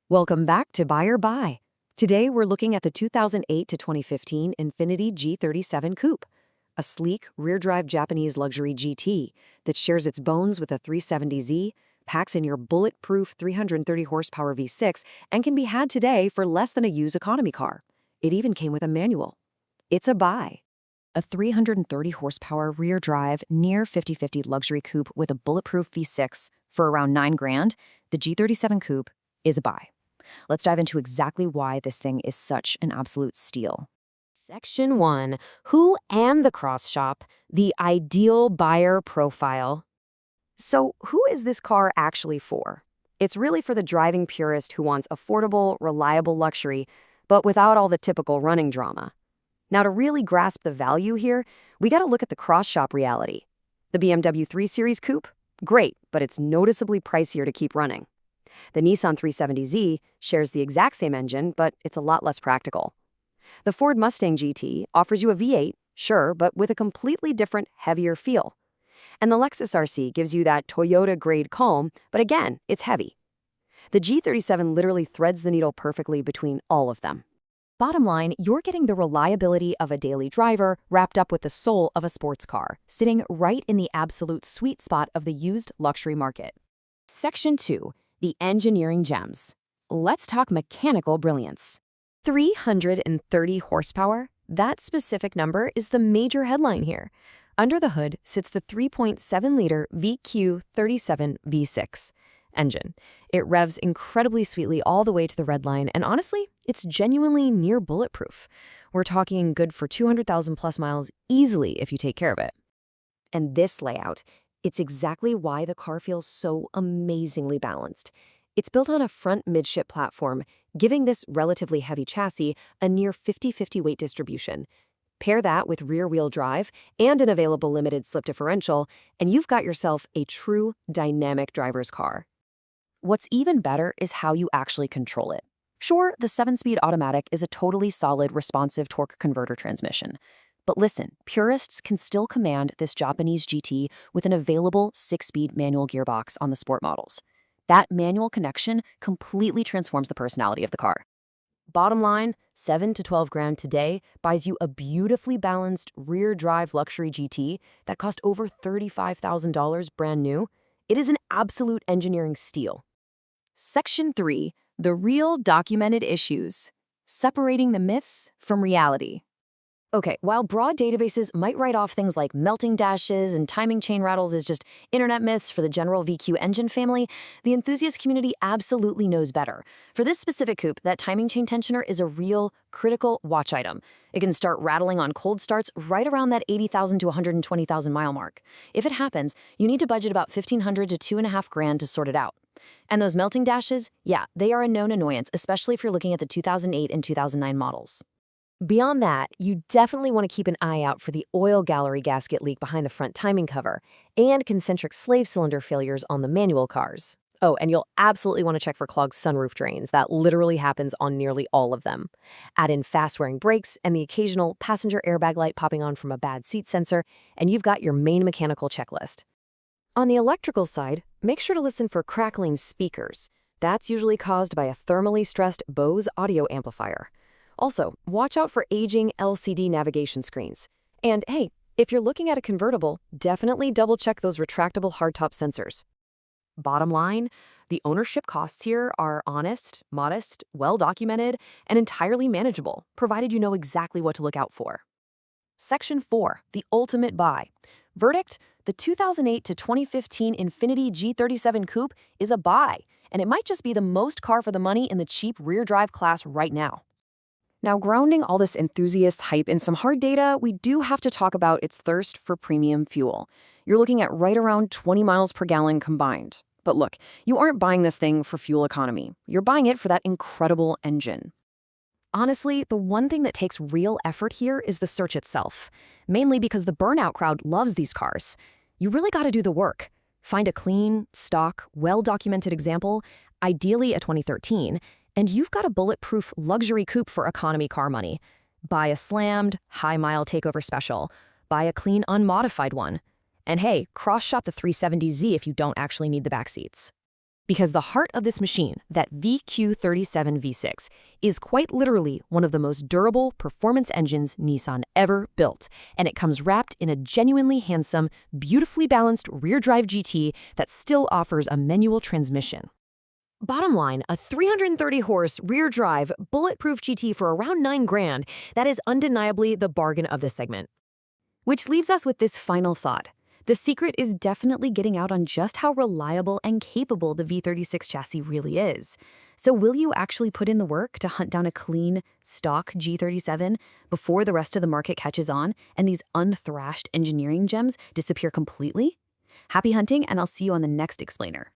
Welcome back to Buy or Buy. Today we're looking at the 2008 to 2015 Infiniti G37 Coupe, a sleek, rear-drive Japanese luxury GT that shares its bones with a 370Z, packs in your bulletproof 330 horsepower V6, and can be had today for less than a used economy car. It even came with a manual. It's a buy. A 330 horsepower rear-drive, near 50/50 luxury coupe with a bulletproof V6 for around $9,000, the G37 Coupe is a buy. Let's dive into exactly why this thing is such an absolute steal. Section 1. Who and the cross shop, the ideal buyer profile. So who is this car actually for? It's really for the driving purist who wants affordable, reliable luxury, but without all the typical running drama. Now, to really grasp the value here, we gotta look at the cross shop reality. The BMW 3 Series Coupe? Great, but it's noticeably pricier to keep running. The Nissan 370Z shares the exact same engine, but it's a lot less practical. The Ford Mustang GT offers you a V8, sure, but with a completely different, heavier feel. And the Lexus RC gives you that Toyota-grade calm, but again, it's heavy. The G37 literally threads the needle perfectly between all of them. Bottom line, you're getting the reliability of a daily driver wrapped up with the soul of a sports car, sitting right in the absolute sweet spot of the used luxury market. Section 2. The engineering gems. Let's talk mechanical brilliance. 330 horsepower? That specific number is the major headline here. Under the hood sits the 3.7-liter VQ37 V6 engine. It revs incredibly sweetly all the way to the red line, and honestly, it's genuinely near bulletproof. We're talking good for 200,000 plus miles easily if you take care of it. And this layout, it's exactly why the car feels so amazingly balanced. It's built on a front midship platform, giving this relatively heavy chassis a near 50/50 weight distribution. Pair that with rear-wheel drive and an available limited slip differential, and you've got yourself a true dynamic driver's car. What's even better is how you actually control it. Sure, the 7-speed automatic is a totally solid, responsive torque converter transmission. But listen, purists can still command this Japanese GT with an available 6-speed manual gearbox on the sport models. That manual connection completely transforms the personality of the car. Bottom line, $7 to $12,000 today buys you a beautifully balanced rear-drive luxury GT that cost over $35,000 brand new. It is an absolute engineering steal. Section 3. The real documented issues. Separating the myths from reality. Okay, while broad databases might write off things like melting dashes and timing chain rattles as just internet myths for the general VQ engine family, the enthusiast community absolutely knows better. For this specific coupe, that timing chain tensioner is a real, critical watch item. It can start rattling on cold starts right around that 80,000 to 120,000 mile mark. If it happens, you need to budget about $1,500 to $2,500 to sort it out. And those melting dashes, yeah, they are a known annoyance, especially if you're looking at the 2008 and 2009 models. Beyond that, you definitely want to keep an eye out for the oil gallery gasket leak behind the front timing cover and concentric slave cylinder failures on the manual cars. Oh, and you'll absolutely want to check for clogged sunroof drains. That literally happens on nearly all of them. Add in fast-wearing brakes and the occasional passenger airbag light popping on from a bad seat sensor, and you've got your main mechanical checklist. On the electrical side, make sure to listen for crackling speakers. That's usually caused by a thermally stressed Bose audio amplifier. Also, watch out for aging LCD navigation screens. And hey, if you're looking at a convertible, definitely double-check those retractable hardtop sensors. Bottom line, the ownership costs here are honest, modest, well-documented, and entirely manageable, provided you know exactly what to look out for. Section 4. The ultimate buy. Verdict: the 2008 to 2015 Infiniti G37 Coupe is a buy, and it might just be the most car for the money in the cheap rear-drive class right now. Now, grounding all this enthusiast hype in some hard data, we do have to talk about its thirst for premium fuel. You're looking at right around 20 miles per gallon combined. But look, you aren't buying this thing for fuel economy. You're buying it for that incredible engine. Honestly, the one thing that takes real effort here is the search itself, mainly because the burnout crowd loves these cars. You really got to do the work. Find a clean, stock, well-documented example, ideally a 2013, and you've got a bulletproof luxury coupe for economy car money. Buy a slammed, high-mile takeover special. Buy a clean, unmodified one. And hey, cross-shop the 370Z if you don't actually need the back seats. Because the heart of this machine, that VQ37 V6, is quite literally one of the most durable performance engines Nissan ever built, and it comes wrapped in a genuinely handsome, beautifully balanced rear-drive GT that still offers a manual transmission. Bottom line, a 330-horse rear-drive, bulletproof GT for around $9,000, that is undeniably the bargain of this segment. Which leaves us with this final thought. The secret is definitely getting out on just how reliable and capable the V36 chassis really is. So will you actually put in the work to hunt down a clean, stock G37 before the rest of the market catches on and these unthrashed engineering gems disappear completely? Happy hunting, and I'll see you on the next explainer.